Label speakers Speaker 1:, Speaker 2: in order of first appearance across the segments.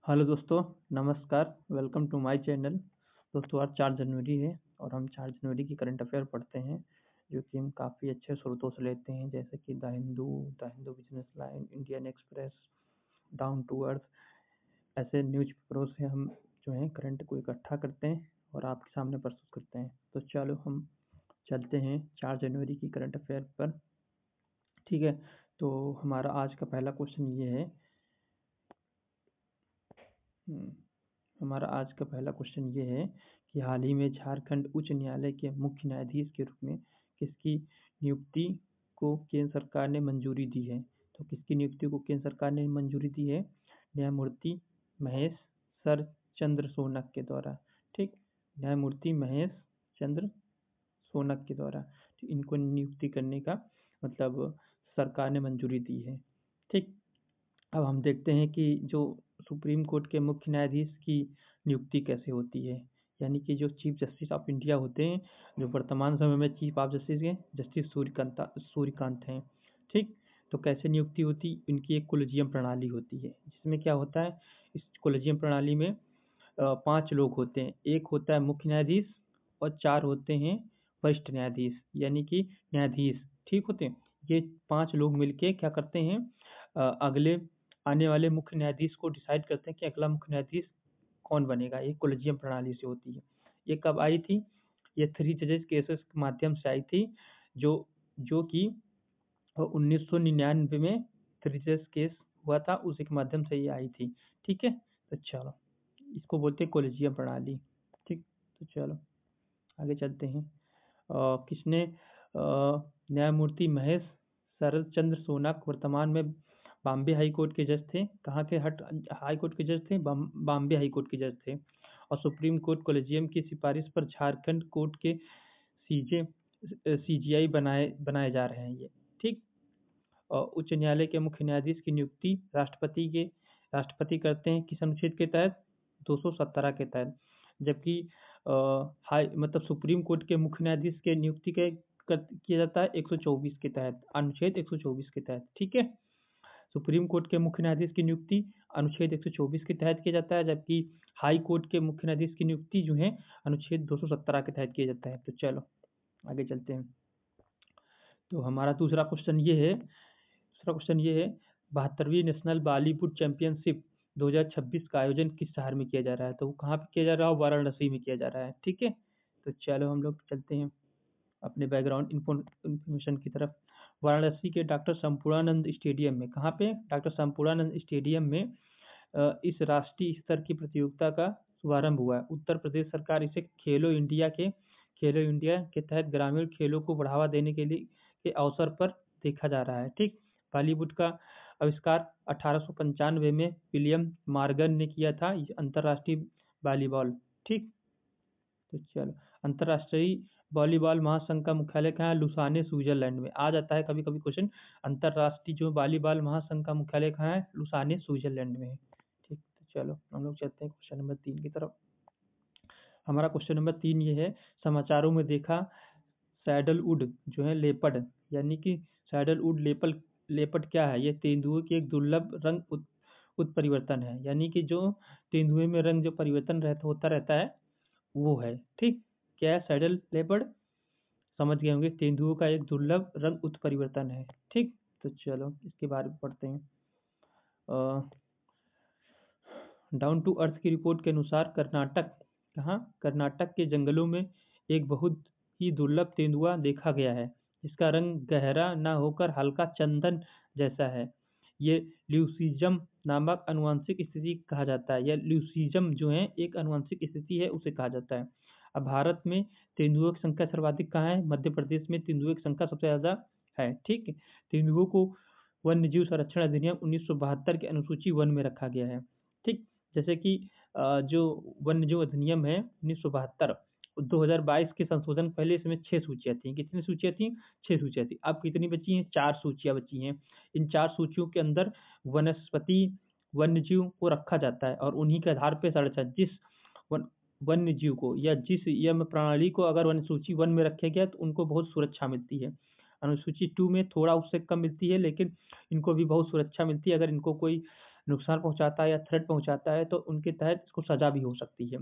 Speaker 1: Hello दोस्तों, नमस्कार। Welcome to my channel. दोस्तों, आज 4 जनवरी है और हम 4 जनवरी की करंट अफेयर पढ़ते हैं, जो कि हम काफ़ी अच्छे स्रोतों से लेते हैं, जैसे कि the Hindu business line, Indian Express, down to earth. ऐसे न्यूज़ पेपरों से हम जो है करंट को इकट्ठा करते हैं और आपके सामने प्रस्तुत करते हैं। तो चलो हम चलते हैं 4 जनवरी की करंट अफेयर पर। ठीक है, तो हमारा आज का पहला क्वेश्चन ये है। हम्म, हमारा आज का पहला क्वेश्चन ये है कि हाल ही में झारखंड उच्च न्यायालय के मुख्य न्यायाधीश के रूप में किसकी नियुक्ति को केंद्र सरकार ने मंजूरी दी है। तो किसकी नियुक्ति को केंद्र सरकार ने मंजूरी दी है? न्यायमूर्ति महेश सर चंद्र सोनक के द्वारा। ठीक, न्यायमूर्ति महेश चंद्र सोनक के द्वारा। तो इनको नियुक्ति करने का मतलब सरकार ने मंजूरी दी है। ठीक, अब हम देखते हैं कि जो सुप्रीम कोर्ट के मुख्य न्यायाधीश की नियुक्ति कैसे होती है। यानी कि जो चीफ जस्टिस ऑफ इंडिया होते हैं, जो वर्तमान समय में चीफ ऑफ जस्टिस हैं, जस्टिस सूर्यकांत हैं। ठीक, तो कैसे नियुक्ति होती? इनकी एक कोलेजियम प्रणाली होती है, जिसमें क्या होता है, इस कोलेजियम प्रणाली में 5 लोग होते हैं। एक होता है मुख्य न्यायाधीश और 4 होते हैं वरिष्ठ न्यायाधीश, यानी कि न्यायाधीश। ठीक होते हैं। ये 5 लोग मिलके क्या करते हैं, अगले आने वाले मुख्य न्यायाधीश को डिसाइड करते हैं कि अगला मुख्य न्यायाधीश कौन बनेगा। ये कोलेजियम प्रणाली से होती है। ये कब आई थी? ये 3 जजेस केसेस के माध्यम से आई थी, जो जो कि 1999 में 3 जजेस केस हुआ था, उसी के माध्यम से ये आई थी। ठीक है, तो चलो, इसको बोलते हैं कोलेजियम प्रणाली। ठीक, तो चलो आगे चलते हैं। किसने न्यायमूर्ति महेश शरद चंद्र सोनक वर्तमान में बॉम्बे हाई कोर्ट के जज थे। कहाँ के हाई कोर्ट के जज थे? बॉम्बे हाई कोर्ट के जज थे। और सुप्रीम कोर्ट कोलेजियम की सिफारिश पर झारखंड कोर्ट के सीजीआई बनाए बनाए जा रहे हैं ये। ठीक, और उच्च न्यायालय के मुख्य न्यायाधीश की नियुक्ति राष्ट्रपति करते हैं किस अनुच्छेद के तहत? 217 के तहत। जबकि हाई मतलब सुप्रीम कोर्ट के मुख्य न्यायाधीश के नियुक्ति किया जाता है 124 के तहत, अनुच्छेद 124 के तहत। ठीक है, सुप्रीम कोर्ट के मुख्य न्यायाधीश की नियुक्ति अनुच्छेद 124 के तहत किया जाता है, जबकि हाई कोर्ट के मुख्य न्यायाधीश की नियुक्ति जो है अनुच्छेद 217 के तहत किया जाता है। तो चलो आगे चलते हैं। तो हमारा दूसरा क्वेश्चन ये है, 72वीं नेशनल बॉलीवुड चैंपियनशिप 2026 का आयोजन किस शहर में किया जा रहा है? तो वो कहाँ पे किया जा रहा है? वाराणसी में किया जा रहा है। ठीक है, तो चलो हम लोग चलते हैं अपने बैकग्राउंड इंफॉर्मेशन की तरफ। वाराणसी के डॉक्टर संपूर्णानंद स्टेडियम में, कहाँ पे? डॉक्टर संपूर्णानंद स्टेडियम में इस राष्ट्रीय स्तर की प्रतियोगिता का शुभारंभ हुआ है। उत्तर प्रदेश सरकार इसे खेलो इंडिया के तहत ग्रामीण खेलों को बढ़ावा देने के अवसर पर देखा जा रहा है। ठीक, बॉलीवुड का आविष्कार 1895 में विलियम मॉर्गन ने किया था, ये अंतर्राष्ट्रीय वॉलीबॉल। ठीक, तो चलो, अंतर्राष्ट्रीय वॉलीबॉल महासंघ का मुख्यालय कहाँ है? लुसाने, स्विट्जरलैंड में। आ जाता है कभी कभी क्वेश्चन, अंतर्राष्ट्रीय जो वॉलीबॉल महासंघ का मुख्यालय कहाँ है? लुसाने, स्विट्जरलैंड में है। ठीक, तो चलो हम लोग चलते हैं क्वेश्चन नंबर 3 की तरफ। हमारा क्वेश्चन नंबर 3 ये है, समाचारों में देखा सैडलवुड जो है लेपर्ड, यानी कि सैडलवुड लेपर्ड क्या है? ये तेंदुए की एक दुर्लभ रंग उत्परिवर्तन है। यानी कि जो तेंदुए में रंग जो परिवर्तन होता रहता है, वो है। ठीक, क्या है? सैडल लेपर्ड, समझ गए होंगे, तेंदुओं का एक दुर्लभ रंग उत्परिवर्तन है। ठीक, तो चलो इसके बारे में पढ़ते हैं। डाउन टू अर्थ की रिपोर्ट के अनुसार कर्नाटक के जंगलों में एक बहुत ही दुर्लभ तेंदुआ देखा गया है, जिसका रंग गहरा न होकर हल्का चंदन जैसा है। ये ल्यूसीजम नामक आनुवंशिक स्थिति कहा जाता है। यह ल्यूसीजम जो है एक आनुवंशिक स्थिति है, उसे कहा जाता है। अब भारत में तेंदुओं की संख्या सर्वाधिक कहाँ है? मध्य प्रदेश में तेंदुओं की संख्या सबसे ज्यादा है। ठीक, तेंदुओं को वन्य जीव संरक्षण अधिनियम 1972 के अनुसूची 1 में रखा गया है। ठीक, जैसे कि जो वन्य जीव अधिनियम है 1972, 2022 के संशोधन पहले इसमें 6 सूचियां थी। कितनी सूचियां थी? 6 सूचियां थी। अब कितनी बची हैं? 4 सूचियां बची हैं। इन 4 सूचियों के अंदर वनस्पति वन्य जीव को रखा जाता है, और उन्हीं के आधार पर संरक्षण जिस वन्य जीव को या जिस यम प्रणाली को अगर वन सूची 1 में रखे गया तो उनको बहुत सुरक्षा मिलती है। अनुसूची 2 में थोड़ा उससे कम मिलती है, लेकिन इनको भी बहुत सुरक्षा मिलती है। अगर इनको कोई नुकसान पहुँचाता है या थ्रेट पहुँचाता है तो उनके तहत इसको सज़ा भी हो सकती है।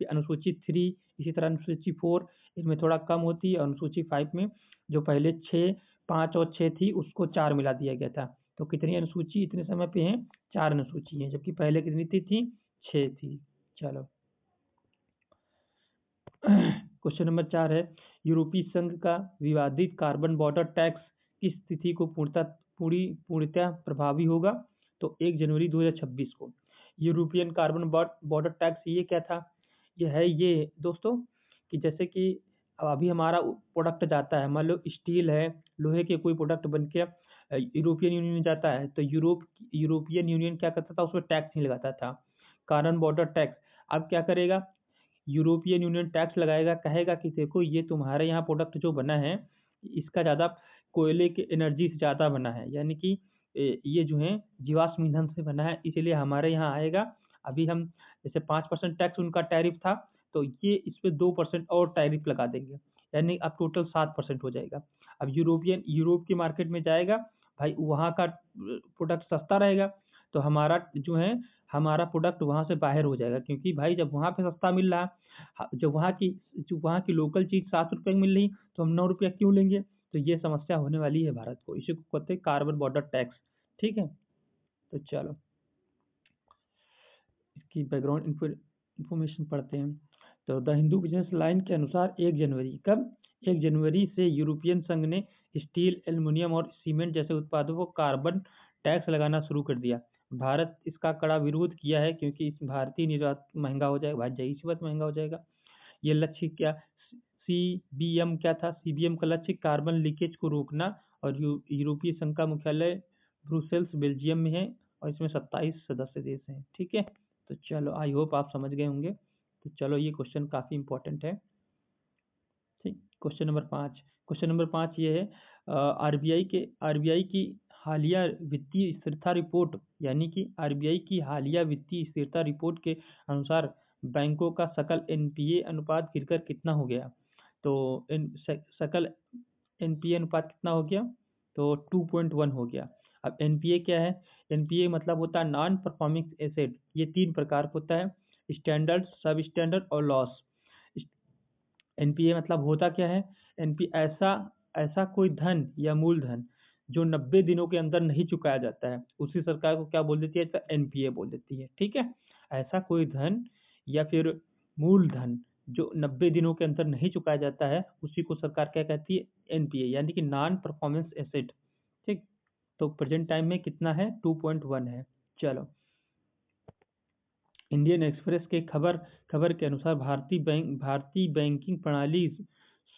Speaker 1: फिर अनुसूची 3 इसी तरह अनुसूची 4 इसमें थोड़ा कम होती है। अनुसूची 5 में जो पहले 6, 5 और 6 थी उसको 4 मिला दिया गया था। तो कितनी अनुसूची इतने समय पे हैं? 4 अनुसूची हैं, जबकि पहले कितनी थी? 6 थी। चलो क्वेश्चन नंबर 4 है, यूरोपीय संघ का विवादित कार्बन बॉर्डर टैक्स किस तिथि को पूर्णतः प्रभावी होगा? तो 1 जनवरी 2026 को। यूरोपियन कार्बन बॉर्डर टैक्स ये क्या था? ये है ये दोस्तों कि जैसे कि अभी हमारा प्रोडक्ट जाता है, मान लो स्टील है, लोहे के कोई प्रोडक्ट बन के यूरोपियन यूनियन में जाता है तो यूरोपियन यूनियन क्या करता था? उसमें टैक्स नहीं लगाता था, कार्बन बॉर्डर टैक्स। अब क्या करेगा? यूरोपियन यूनियन टैक्स लगाएगा, कहेगा कि देखो ये तुम्हारे यहाँ प्रोडक्ट जो बना है इसका ज़्यादा कोयले के एनर्जी से ज़्यादा बना है, यानी कि ये जो है जीवाश्म ईंधन से बना है, इसीलिए हमारे यहाँ आएगा। अभी हम जैसे 5% टैक्स उनका टैरिफ था तो ये इस पे 2% और टैरिफ लगा देंगे, यानी अब टोटल 7% हो जाएगा। अब यूरोप के मार्केट में जाएगा, भाई वहाँ का प्रोडक्ट सस्ता रहेगा तो हमारा जो है हमारा प्रोडक्ट वहाँ से बाहर हो जाएगा, क्योंकि भाई जब वहाँ पे सस्ता मिल रहा जो वहाँ की लोकल चीज़ 7 रुपये की मिल रही तो हम 9 रुपया क्यों लेंगे? तो ये समस्या होने वाली है भारत को, इसी को कहते हैं कार्बन बॉर्डर टैक्स। ठीक है, तो चलो इसकी बैकग्राउंड इंफॉर्मेशन पढ़ते हैं। तो द हिंदू बिजनेस लाइन के अनुसार 1 जनवरी कब? 1 जनवरी से यूरोपियन संघ ने स्टील, एल्युमिनियम और सीमेंट जैसे उत्पादों को कार्बन टैक्स लगाना शुरू कर दिया। भारत इसका कड़ा विरोध किया है क्योंकि इस भारतीय निर्यात महंगा हो जाएगा, भाई जाहिर सी बात महंगा हो जाएगा। ये लक्ष्य क्या? सीबीएम क्या था? सीबीएम का लक्ष्य कार्बन लीकेज को रोकना और यूरोपीय संघ का मुख्यालय ब्रुसेल्स बेल्जियम में है और इसमें 27 सदस्य देश हैं। ठीक है, तो चलो आई होप आप समझ गए होंगे। तो चलो ये क्वेश्चन काफ़ी इंपॉर्टेंट है। ठीक, क्वेश्चन नंबर 5 ये है, आरबीआई की हालिया वित्तीय स्थिरता रिपोर्ट, यानी कि आरबीआई की हालिया वित्तीय स्थिरता रिपोर्ट के अनुसार बैंकों का सकल एनपीए अनुपात गिरकर कितना हो गया? तो सकल एनपीए अनुपात कितना हो गया? तो 2.1 हो गया। अब एनपीए क्या है? एनपीए मतलब होता है नॉन परफॉर्मिंग एसेट। ये 3 प्रकार का होता है, स्टैंडर्ड, सब स्टैंडर्ड और लॉस। एनपीए मतलब होता क्या है? एनपी ऐसा ऐसा कोई धन या मूलधन जो 90 दिनों के अंदर नहीं चुकाया जाता है, उसी सरकार को क्या बोल देती है? तो एनपीए बोल देती है। ठीक है, ऐसा कोई धन या फिर मूलधन जो 90 दिनों के अंदर नहीं चुकाया जाता है उसी को सरकार क्या कहती है? एनपीए, यानी कि नॉन परफॉर्मेंस एसेट। ठीक, तो प्रेजेंट टाइम में कितना है? 2.1 है। चलो इंडियन एक्सप्रेस के खबर के अनुसार भारतीय बैंकिंग प्रणाली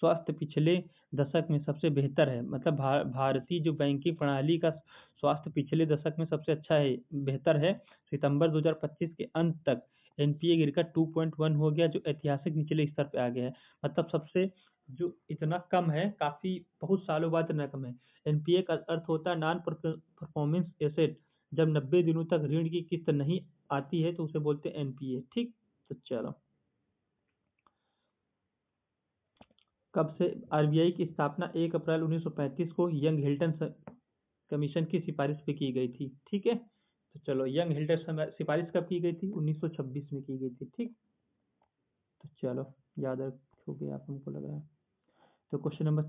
Speaker 1: स्वास्थ्य पिछले दशक में सबसे बेहतर है। मतलब भारतीय जो बैंकिंग प्रणाली का स्वास्थ्य पिछले दशक में सबसे अच्छा है, बेहतर है। सितंबर 2025 के अंत तक एनपीए गिरकर 2.1 हो गया, जो ऐतिहासिक निचले स्तर पे आ गया है। मतलब सबसे जो इतना कम है, काफी बहुत सालों बाद इतना कम है। एनपीए का अर्थ होता है नॉन परफॉर्मेंस एसेट। जब 90 दिनों तक ऋण की किस्त नहीं आती है तो उसे बोलते हैं एनपीए। ठीक, तो चलो कब से? आरबीआई की स्थापना 1 अप्रैल 1935 को यंग हिल्टन कमीशन की सिफारिश पे की गई थी। ठीक है, तो चलो यंग हिल्टन सिफारिश कब की गई थी? 1926 में की गई थी। ठीक, तो चलो याद रखोगे आप, हमको लग रहा है। तो क्वेश्चन नंबर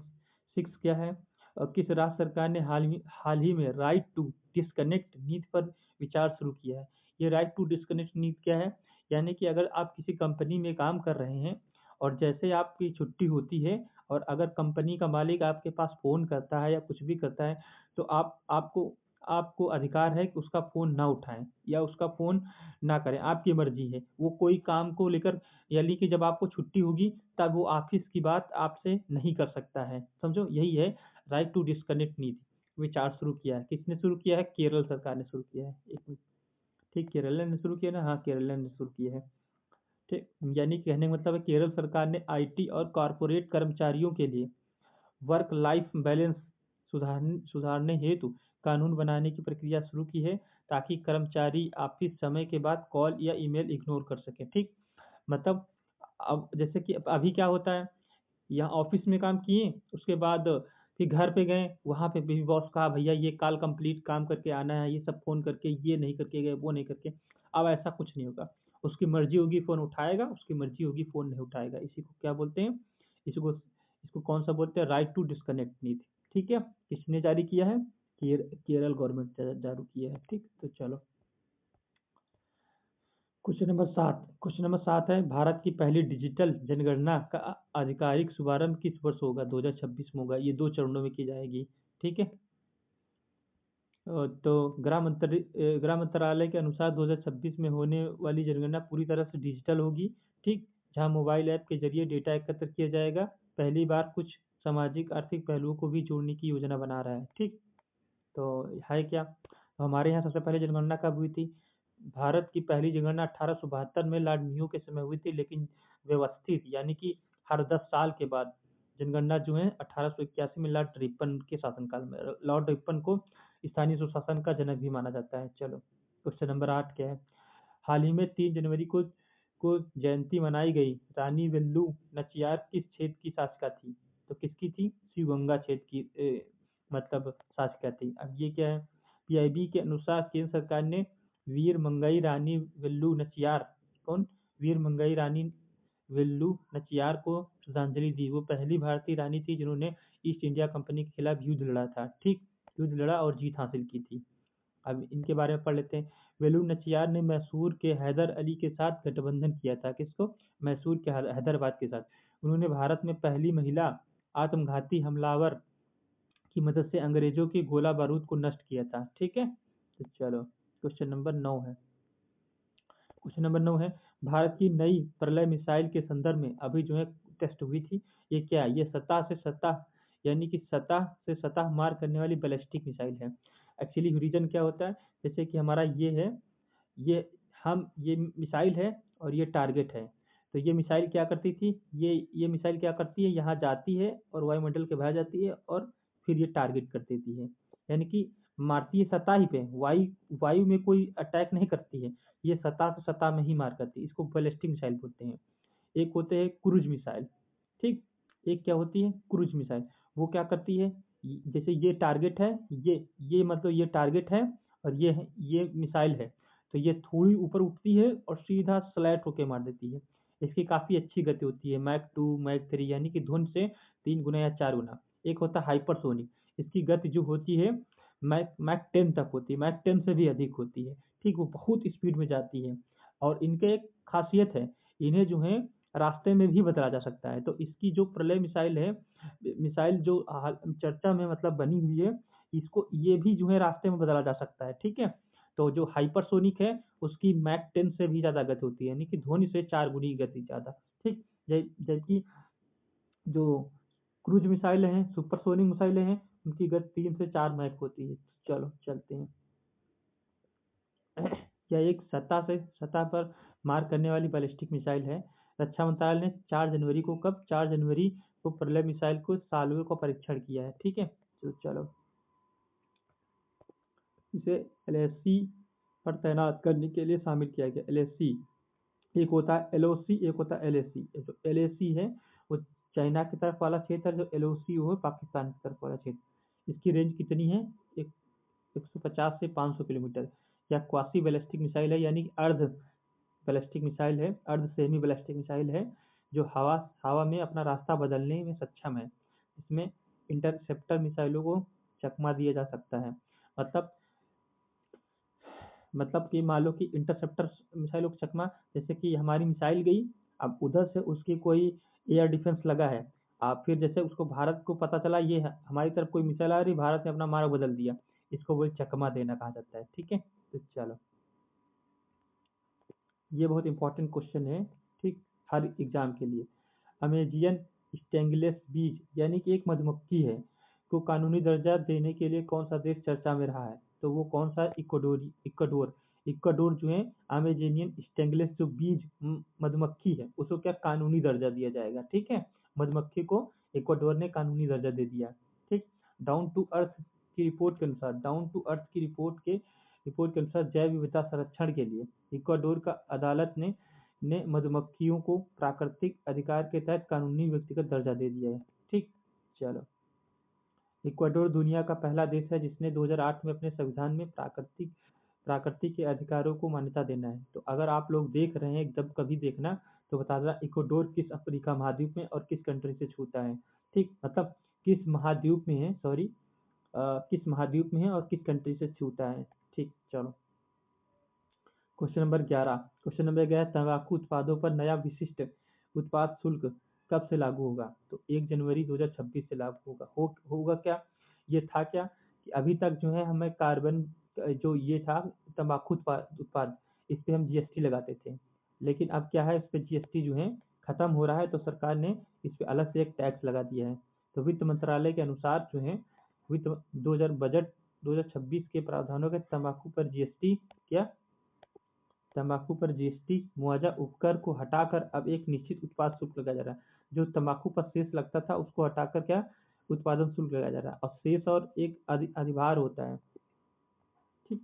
Speaker 1: 6 क्या है? किस राज्य सरकार ने हाल ही में राइट टू डिस्कनेक्ट नीति पर विचार शुरू किया है? ये राइट टू डिस्कनेक्ट नीति क्या है? यानी कि अगर आप किसी कंपनी में काम कर रहे हैं और जैसे आपकी छुट्टी होती है और अगर कंपनी का मालिक आपके पास फ़ोन करता है या कुछ भी करता है तो आपको आपको अधिकार है कि उसका फ़ोन ना उठाएं या उसका फ़ोन ना करें, आपकी मर्जी है। वो कोई काम को लेकर, यानी कि जब आपको छुट्टी होगी तब वो ऑफिस की बात आपसे नहीं कर सकता है। समझो, यही है राइट टू डिस्कनेक्ट नीति। विचार शुरू किया है, किसने शुरू किया है? केरल सरकार ने शुरू किया है। एक मिनट, ठीक, केरल ने शुरू किया ना? हाँ, केरल ने शुरू किया है। ठीक, यानी कहने का मतलब है केरल सरकार ने आईटी और कॉरपोरेट कर्मचारियों के लिए वर्क लाइफ बैलेंस सुधारने हेतु कानून बनाने की प्रक्रिया शुरू की है, ताकि कर्मचारी ऑफिस समय के बाद कॉल या ईमेल इग्नोर कर सके। ठीक, मतलब अब जैसे कि अभी क्या होता है, यहाँ ऑफिस में काम किए, उसके बाद फिर घर पे गए, वहाँ पे भी बॉस कहा भैया ये कॉल कंप्लीट काम करके आना है, ये सब फ़ोन करके ये नहीं करके गए, वो नहीं करके। अब ऐसा कुछ नहीं होगा। उसकी मर्ज़ी होगी फ़ोन उठाएगा, उसकी मर्ज़ी होगी फ़ोन नहीं उठाएगा। इसी को क्या बोलते हैं? इसको इसको कौन-सा बोलते हैं? राइट टू डिस्कनेक्ट नीति। ठीक है? किसने जारी किया है? केरल गवर्नमेंट जारी किया है। ठीक? तो चलो। क्वेश्चन नंबर 7 है, भारत की पहली डिजिटल जनगणना का आधिकारिक शुभारंभ किस वर्ष होगा? 2026 में होगा। ये 2 चरणों में की जाएगी। ठीक है? तो गृह मंत्रालय के अनुसार 2026 में होने वाली जनगणना पूरी तरह से डिजिटल होगी। ठीक? जहां मोबाइल ऐप के जरिए डेटा एकत्र किया जाएगा। पहली बार कुछ सामाजिक आर्थिक पहलुओं को भी जोड़ने की योजना बना रहा है। ठीक? तो है क्या? तो हमारे यहाँ सबसे पहले जनगणना कब हुई थी? भारत की पहली जनगणना 1872 में लॉर्ड मेयो के समय हुई थी, लेकिन व्यवस्थित यानी कि हर 10 साल के बाद जनगणना जो है 1881 में लॉर्ड रिपन के शासनकाल में। लॉर्ड रिपन को स्थानीय सुशासन का जनक भी माना जाता है। चलो, क्वेश्चन नंबर 8 क्या है? हाल ही में 3 जनवरी को जयंती मनाई गई रानी वेल्लू नचियार किस क्षेत्र की शासिका थी? तो किसकी थी? शिवगंगा क्षेत्र की मतलब शासिका थी। अब ये क्या है? पीआईबी के अनुसार केंद्र सरकार ने वीर मंगई रानी वेल्लू नचियार कौन? वीर मंगई रानी वेल्लू नचियार को श्रद्धांजलि दी। वो पहली भारतीय रानी थी जिन्होंने ईस्ट इंडिया कंपनी के खिलाफ युद्ध लड़ा था। ठीक? युद्ध लड़ा और जीत हासिल की थी। अब इनके बारे में पढ़ लेते हैं। वेलु नचियार ने मैसूर के हैदर अली के साथ गठबंधन किया था। किसको? मैसूर के हैदराबाद के साथ। उन्होंने भारत में पहली महिला आत्मघाती हमलावर की मदद से अंग्रेजों के गोला बारूद को नष्ट किया था। ठीक है? तो चलो, क्वेश्चन नंबर 9 है। क्वेश्चन नंबर 9 है, भारत की नई प्रलय मिसाइल के संदर्भ में अभी जो है टेस्ट हुई थी। ये क्या है? ये सतह से सतह यानी कि सतह से सतह मार करने वाली बैलिस्टिक मिसाइल है। एक्चुअली रीजन क्या होता है? जैसे कि हमारा ये है, ये मिसाइल है और ये टारगेट है। तो ये मिसाइल क्या करती थी? ये मिसाइल क्या करती है? यहाँ जाती है और वायुमंडल के बाहर जाती है और फिर ये टारगेट कर देती है। यानी कि मारती है सतह ही पे, वायु में कोई अटैक नहीं करती है। ये सतह से सतह में ही मार करती है। इसको बैलिस्टिक मिसाइल बोलते हैं। एक होते हैं क्रूज मिसाइल। ठीक? एक क्या होती है? Cruise missile. वो क्या करती है? जैसे ये टारगेट है, ये मतलब ये टारगेट है और ये मिसाइल है। तो ये थोड़ी ऊपर उठती है और सीधा स्लैट होके मार देती है। इसकी काफी अच्छी गति होती है, मैक 2 मैक 3 यानी कि ध्वनि से 3 गुना या 4 गुना। एक होता है हाइपरसोनिक। इसकी गति जो होती है मैक मैक 10 तक होती है, मैक 10 से भी अधिक होती है। ठीक? वो बहुत स्पीड में जाती है। और इनके एक खासियत है, इन्हें जो है रास्ते में भी बदला जा सकता है। तो इसकी जो प्रलय मिसाइल है, मिसाइल जो चर्चा में मतलब बनी हुई है, इसको ये भी जो है रास्ते में बदला जा सकता है। ठीक है? तो जो हाइपरसोनिक है उसकी मैक 10 से भी ज्यादा गति होती है, यानी कि ध्वनि से 4 गुनी गति ज्यादा। ठीक? जबकि जो क्रूज मिसाइल हैं, सुपरसोनिक मिसाइलें हैं, उनकी गति 3 से 4 मैक होती है। चलो चलते हैं। यह एक सतह पर मार करने वाली बैलिस्टिक मिसाइल है। रक्षा मंत्रालय ने 4 जनवरी को प्रलय मिसाइल को सालवे का परीक्षण किया है। ठीक है? तो चलो, इसे एलएसी पर तैनात करने के लिए शामिल किया गया। एलएसी एक होता है एलओसी, एक होता है एलएसी। जो एलएसी है वो चाइना की तरफ वाला क्षेत्र है, जो एलओसी वो है पाकिस्तान की तरफ वाला क्षेत्र। इसकी रेंज कितनी है? एक 150 से 500 किलोमीटर। या क्वासी बैलिस्टिक मिसाइल है, यानी कि अर्ध बैलिस्टिक मिसाइल है, अर्ध सेमी बैलिस्टिक मिसाइल है, जो हवा में अपना रास्ता बदलने में सक्षम है। इसमें इंटरसेप्टर मिसाइलों को चकमा दिया जा सकता है। मतलब कि मान लो कि इंटरसेप्टर मिसाइलों को चकमा, जैसे कि हमारी मिसाइल गई, अब उधर से उसकी कोई एयर डिफेंस लगा है। अब फिर जैसे उसको भारत को पता चला ये हमारी तरफ कोई मिसाइल आ रही, भारत ने अपना मार्ग बदल दिया, इसको वो चकमा देना कहा जाता है। ठीक है? तो चलो, ये बहुत इंपॉर्टेंट क्वेश्चन है। ठीक? हर एग्जाम के लिए। अमेजियन स्टेंगलेस बीज यानी कि एक मधुमक्खी है को कानूनी दर्जा देने के लिए कौन सा देश चर्चा में रहा है? तो वो कौन सा? इक्वाडोर। इक्वाडोर जो है अमेजियन स्टेंगलेस जो बीज मधुमक्खी है उसको क्या कानूनी दर्जा दिया जाएगा। ठीक है? मधुमक्खी को इक्वाडोर ने कानूनी दर्जा दे दिया। ठीक? डाउन टू अर्थ की रिपोर्ट के अनुसार डाउन टू अर्थ की रिपोर्ट के अनुसार जैव विविधता संरक्षण के लिए इक्वाडोर का अदालत ने मधुमक्खियों को प्राकृतिक अधिकार के तहत कानूनी व्यक्तिगत दर्जा दे दिया है। ठीक? चलो, इक्वाडोर दुनिया का पहला देश है जिसने 2008 में अपने संविधान में प्रकृति के अधिकारों को मान्यता देना है। तो अगर आप लोग देख रहे हैं जब कभी देखना तो बता देना इक्वाडोर किस अफ्रीका महाद्वीप में और किस कंट्री से छूता है। ठीक, मतलब किस महाद्वीप में है, सॉरी, किस महाद्वीप में है और किस कंट्री से छूता है। ठीक, चलो क्वेश्चन नंबर 11 तंबाकू उत्पादों पर नया विशिष्ट उत्पाद शुल्क कब से लागू होगा? तो 1 जनवरी 2026 से लागू होगा। होगा क्या? ये था क्या कि अभी तक जो है हमें कार्बन जो ये था तंबाकू उत्पाद इस पे हम जीएसटी लगाते थे, लेकिन अब क्या है, इस पे जीएसटी जो है खत्म हो रहा है, तो सरकार ने इस पे अलग से एक टैक्स लगा दिया है। तो वित्त मंत्रालय के अनुसार जो है वित्त 2000 बजट 2026 के प्रावधानों के तंबाकू पर जीएसटी क्या तंबाकू पर जीएसटी मुआवजा उपकर को हटाकर अब एक निश्चित उत्पाद शुल्क लगाया जा रहा है। जो तंबाकू पर सेस लगता था उसको हटाकर क्या उत्पादन शुल्क लगाया जा रहा है, और सेस और एक अधिभार होता है। ठीक,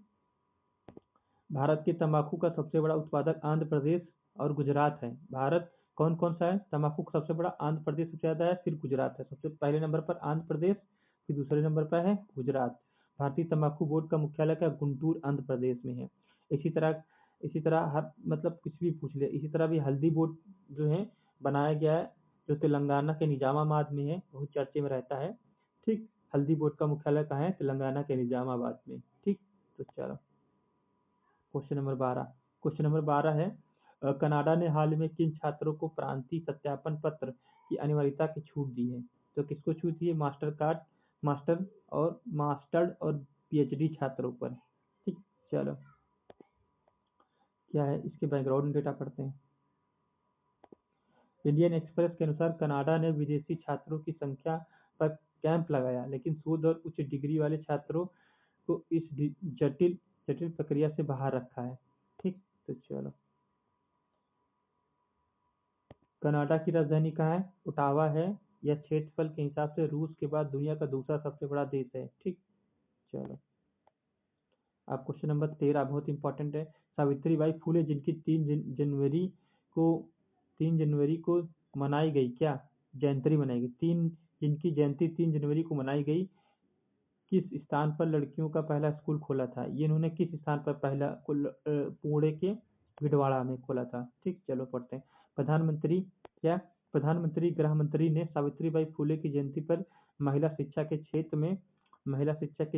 Speaker 1: भारत के तंबाकू का सबसे बड़ा उत्पादक आंध्र प्रदेश और गुजरात है। भारत कौन कौन सा है? तंबाकू का सबसे बड़ा आंध्र प्रदेश सबसे ज्यादा है, फिर गुजरात है। सबसे पहले नंबर पर आंध्र प्रदेश, फिर दूसरे नंबर पर है गुजरात। भारतीय तंबाकू बोर्ड का मुख्यालय क्या गुंटूर आंध्र प्रदेश में है। इसी तरह इसी तरह हर मतलब कुछ भी पूछ ले, इसी तरह भी हल्दी बोर्ड जो है बनाया गया है, जो तेलंगाना के निजामाबाद में है, बहुत चर्चे में रहता है। ठीक, हल्दी बोर्ड का मुख्यालय कहाँ है? तेलंगाना के निजामाबाद में। ठीक, तो चलो क्वेश्चन नंबर 12 है कनाडा ने हाल में किन छात्रों को प्रांतीय सत्यापन पत्र की अनिवार्यता की छूट दी है? तो किसको छूट दी है? मास्टर्ड और पीएचडी छात्रों पर। ठीक, चलो क्या है इसके बैकग्राउंड डेटा पढ़ते हैं। इंडियन एक्सप्रेस के अनुसार कनाडा ने विदेशी छात्रों की संख्या पर कैंप लगाया, लेकिन शोध और उच्च डिग्री वाले छात्रों को इस जटिल जटिल प्रक्रिया से बाहर रखा है। ठीक, तो चलो कनाडा की राजधानी कहाँ है? ओटावा है। यह क्षेत्रफल के हिसाब से रूस के बाद दुनिया का दूसरा सबसे बड़ा देश है। ठीक, चलो अब क्वेश्चन नंबर 13 बहुत इंपॉर्टेंट है। सावित्रीबाई फुले जिनकी 3 जनवरी को मनाई गई क्या जयंती मनाई गई, तीन जिनकी जयंती 3 जनवरी को मनाई गई, किस स्थान पर लड़कियों का पहला स्कूल खोला था? ये इन्होंने किस स्थान पर पहला पुणे के भिडवाड़ा में खोला था। ठीक, चलो पढ़ते हैं। प्रधानमंत्री क्या प्रधानमंत्री गृह मंत्री ने सावित्रीबाई फुले की जयंती पर महिला शिक्षा के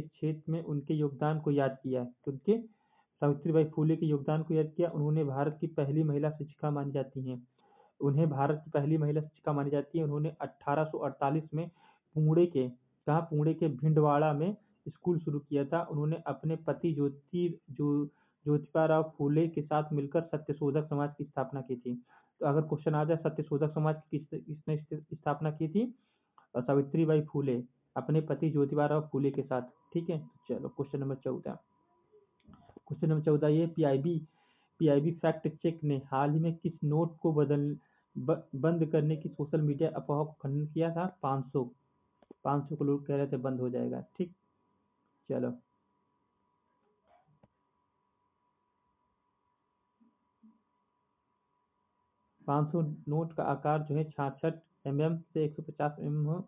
Speaker 1: क्षेत्र में उनके योगदान को याद किया। उनके सावित्रीबाई फुले के योगदान को याद किया। उन्होंने भारत की पहली महिला शिक्षिका मानी जाती हैं। उन्हें भारत की पहली महिला शिक्षिका मानी जाती है। उन्होंने 1848 में पुणे के भिंडवाड़ा में स्कूल शुरू किया था। उन्होंने अपने पति ज्योतिबा राव फूले के साथ मिलकर सत्यशोधक समाज की स्थापना की थी। तो अगर क्वेश्चन आ जाए सत्यशोधक समाज की किसने स्थापना की थी? सावित्रीबाई फूले अपने पति ज्योतिबा राव फूले के साथ। ठीक है, चलो क्वेश्चन नंबर 14 ये पीआईबी फैक्ट चेक ने हाल ही में किस नोट को बंद करने की सोशल मीडिया अफवाह को खंडन किया था? 500 को लोग कह रहे थे बंद हो जाएगा। ठीक, चलो 500 नोट का आकार जो है 66 mm से 150 mm हो,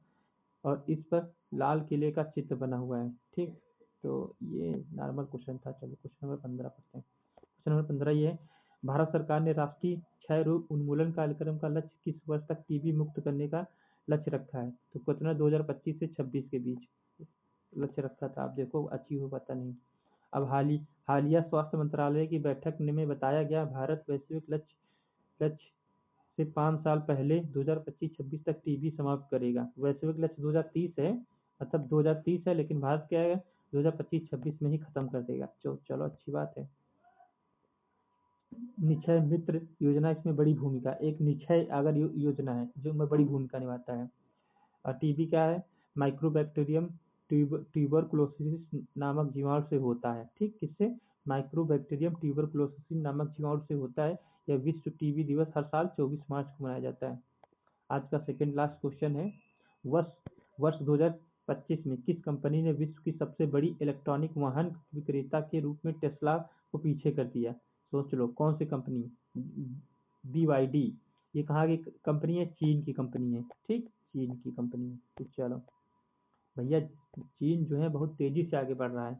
Speaker 1: और इस पर लाल किले का चित्र बना हुआ है। ठीक, तो ये नॉर्मल क्वेश्चन था। चलो क्वेश्चन नंबर 15 पढ़ते हैं। क्वेश्चन नंबर 15 ये है भारत सरकार ने राष्ट्रीय क्षय रोग उन्मूलन कार्यक्रम का लक्ष्य किस वर्ष तक टीबी मुक्त करने का लक्ष्य रखा है? तो कितना 2025 से 26 के बीच लक्ष्य रखा था। आप देखो अचीव हो पता नहीं। अब हालिया स्वास्थ्य मंत्रालय की बैठक में बताया गया भारत वैश्विक लक्ष्य से 5 साल पहले 2025-26 तक टीबी समाप्त करेगा। वैश्विक लक्ष्य 2030 है, मतलब 2030 है, लेकिन भारत क्या है 2025-26 में ही खत्म कर देगा। चलो अच्छी बात है। निक्षय मित्र योजना इसमें बड़ी भूमिका, एक निक्षय अगर योजना है जो में बड़ी भूमिका निभाता है। और टीबी क्या है? माइक्रोबैक्टीरियम ट्यूबरकुलोसिस नामक जीवाणु से होता है। ठीक, किससे? माइक्रोबैक्टीरियम ट्यूबरकुलोसिस नामक जीवाणु से होता है। यह विश्व टीबी दिवस हर साल 24 मार्च को मनाया जाता है। आज का सेकंड लास्ट क्वेश्चन है वर्ष वर्ष 2025 में किस कंपनी ने विश्व की सबसे बड़ी इलेक्ट्रॉनिक वाहन विक्रेता के रूप में टेस्ला को पीछे कर दिया? सोच लो कौन सी कंपनी? BYD। ये कहाँ की कंपनी है? चीन की कंपनी है। ठीक, चीन की कंपनी है। तो चलो भैया चीन जो है बहुत तेजी से आगे बढ़ रहा है।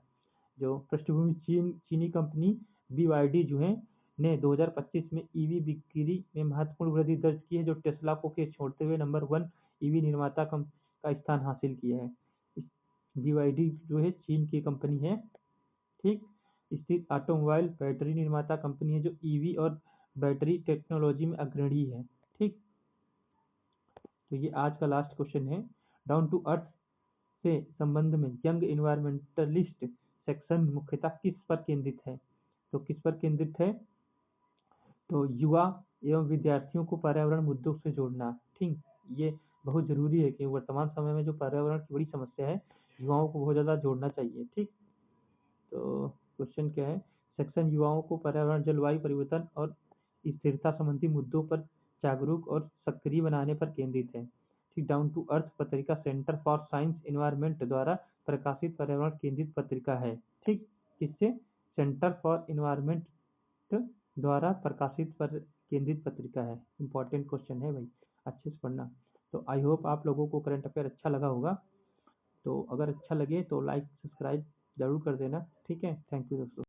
Speaker 1: जो पृष्ठभूमि चीनी कंपनी BYD जो है ने 2025 में ईवी बिक्री में महत्वपूर्ण वृद्धि दर्ज की है, जो टेस्ला को के छोड़ते हुए नंबर 1 ईवी निर्माता का स्थान हासिल किया है। BYD जो है चीन की कंपनी है, ठीक, स्थित ऑटोमोबाइल बैटरी निर्माता कंपनी है जो ईवी और बैटरी टेक्नोलॉजी में अग्रणी है। ठीक, तो ये आज का लास्ट क्वेश्चन है। डाउन टू अर्थ से संबंध में यंग इन्वायरमेंटलिस्ट सेक्शन मुख्यतः किस पर केंद्रित है? तो किस पर केंद्रित है? तो युवा एवं विद्यार्थियों को पर्यावरण मुद्दों से जोड़ना। ठीक, ये बहुत जरूरी है कि वर्तमान समय में जो पर्यावरण की बड़ी समस्या है, युवाओं को बहुत ज्यादा जोड़ना चाहिए। ठीक, तो क्वेश्चन क्या है? सेक्शन युवाओं को पर्यावरण, जलवायु परिवर्तन और स्थिरता संबंधी मुद्दों पर जागरूक और सक्रिय बनाने पर केंद्रित है। ठीक, डाउन टू अर्थ पत्रिका सेंटर फॉर साइंस एनवायरनमेंट द्वारा प्रकाशित पर्यावरण केंद्रित पत्रिका है। ठीक, किससे? सेंटर फॉर एनवायरनमेंट द्वारा प्रकाशित पर केंद्रित पत्रिका है। इंपॉर्टेंट क्वेश्चन है भाई, अच्छे से पढ़ना। तो आई होप आप लोगों को करंट अफेयर अच्छा लगा होगा। तो अगर अच्छा लगे तो लाइक सब्सक्राइब जरूर कर देना। ठीक है, थैंक यू दोस्तों।